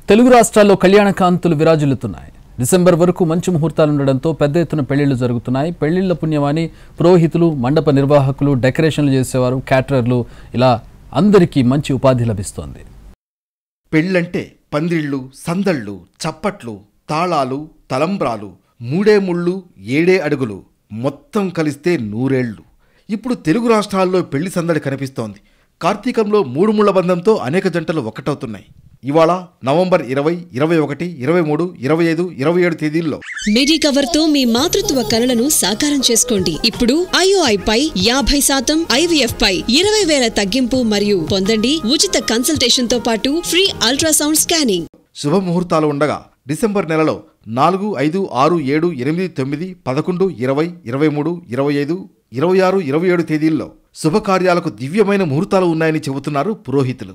తెలుగు రాష్ట్రాల్లో కళ్యాణ కాంతులు విరాజిల్లుతున్నాయి. డిసెంబర్ వరకు మంచి ముహూర్తాలు ఉండడంతో పెద్ద ఎత్తున పెళ్లిళ్లు జరుగుతున్నాయి. పెళ్లిళ్ల పుణ్యమాని పురోహితులు, మండప నిర్వాహకులు, డెకరేషన్లు చేసేవారు, క్యాటరర్లు ఇలా అందరికీ మంచి ఉపాధి లభిస్తోంది. పెళ్ళంటే పందిళ్ళు, సందళ్ళు, చప్పట్లు, తాళాలు, తలంబ్రాలు, మూడే ముళ్ళు, ఏడే అడుగులు, మొత్తం కలిస్తే 100 ఏళ్లు. ఇప్పుడు తెలుగు రాష్ట్రాల్లో పెళ్లి సందడి కనిపిస్తోంది. కార్తీకంలో 3 ముళ్ల బంధంతో అనేక జంటలు ఒక్కటవుతున్నాయి. ఇవాళ నవంబర్ 20, 21, 23, 25, 27 తేదీల్లో మెడికవర్ తో మీ మాతృత్వ కలలను సాకారం చేసుకోండి. ఇప్పుడు IOI పై 50%, IVF పై 20,000 తగ్గింపు మరియు పొందండి ఉచిత కన్సల్టేషన్ తో పాటు ఫ్రీ అల్ట్రాసౌండ్ స్కానింగ్. శుభముహూర్తాలు ఉండగా డిసెంబర్ నెలలో 4, 5, 6, 7, 8, 9, 11, 20, 23, 25, 26, 27 తేదీల్లో శుభకార్యాలకు దివ్యమైన ముహూర్తాలు ఉన్నాయని చెబుతున్నారు పురోహితులు.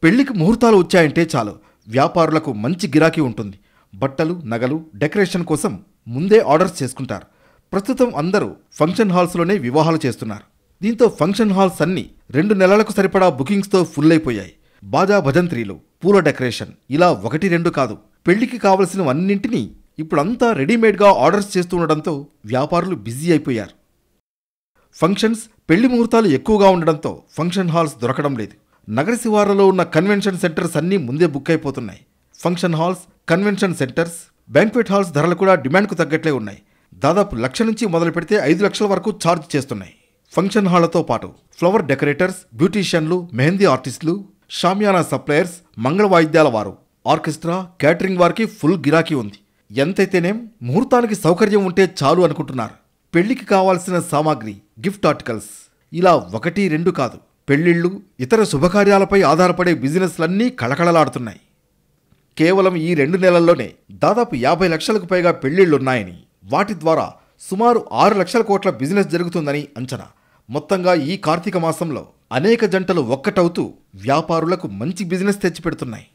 పెళ్లికి ముహూర్తాలు వచ్చాయంటే చాలు, వ్యాపారులకు మంచి గిరాకీ ఉంటుంది. బట్టలు, నగలు, డెకరేషన్ కోసం ముందే ఆర్డర్స్ చేసుకుంటారు. ప్రస్తుతం అందరూ ఫంక్షన్ హాల్స్లోనే వివాహాలు చేస్తున్నారు. దీంతో ఫంక్షన్ హాల్స్ అన్నీ 2 నెలలకు సరిపడా బుకింగ్స్తో ఫుల్ అయిపోయాయి. బాజా భజంత్రీలు, పూల డెకరేషన్ ఇలా 1, 2 కాదు, పెళ్లికి కావలసినవన్నింటినీ ఇప్పుడంతా రెడీమేడ్గా ఆర్డర్స్ చేస్తూ ఉండడంతో వ్యాపారులు బిజీ అయిపోయారు. ఫంక్షన్స్, పెళ్లి ముహూర్తాలు ఎక్కువగా ఉండడంతో ఫంక్షన్ హాల్స్ దొరకడం లేదు. నగర శివార్లలో ఉన్న కన్వెన్షన్ సెంటర్స్ అన్నీ ముందే బుక్ అయిపోతున్నాయి. Function halls, convention centres, banquet halls ధరలు కూడా డిమాండ్కు తగ్గట్లే ఉన్నాయి. దాదాపు 1,00,000 నుంచి మొదలు పెడితే 5 లక్షల వరకు ఛార్జ్ చేస్తున్నాయి. ఫంక్షన్ హాళ్లతో పాటు ఫ్లవర్ డెకరేటర్స్, బ్యూటీషియన్లు, మెహందీ ఆర్టిస్టులు, షామియానా సప్లయర్స్, మంగళ వాయిద్యాల వారు, ఆర్కెస్ట్రా, క్యాటరింగ్ వారికి ఫుల్ గిరాకీ ఉంది. ఎంతైతేనేం ముహూర్తానికి సౌకర్యం ఉంటే చాలు అనుకుంటున్నారు. పెళ్లికి కావాల్సిన సామాగ్రి, గిఫ్ట్ ఆర్టికల్స్ ఇలా 1, 2 కాదు, పెళ్లిళ్ళు, ఇతర శుభకార్యాలపై ఆధారపడే బిజినెస్లన్నీ కళకళలాడుతున్నాయి. కేవలం ఈ 2 నెలల్లోనే దాదాపు 50 లక్షలకు పైగా పెళ్లిళ్లున్నాయని, వాటి ద్వారా సుమారు 6 లక్షల కోట్ల బిజినెస్ జరుగుతుందని అంచనా. మొత్తంగా ఈ కార్తీక మాసంలో అనేక జంటలు ఒక్కటవుతూ వ్యాపారులకు మంచి బిజినెస్ తెచ్చిపెడుతున్నాయి.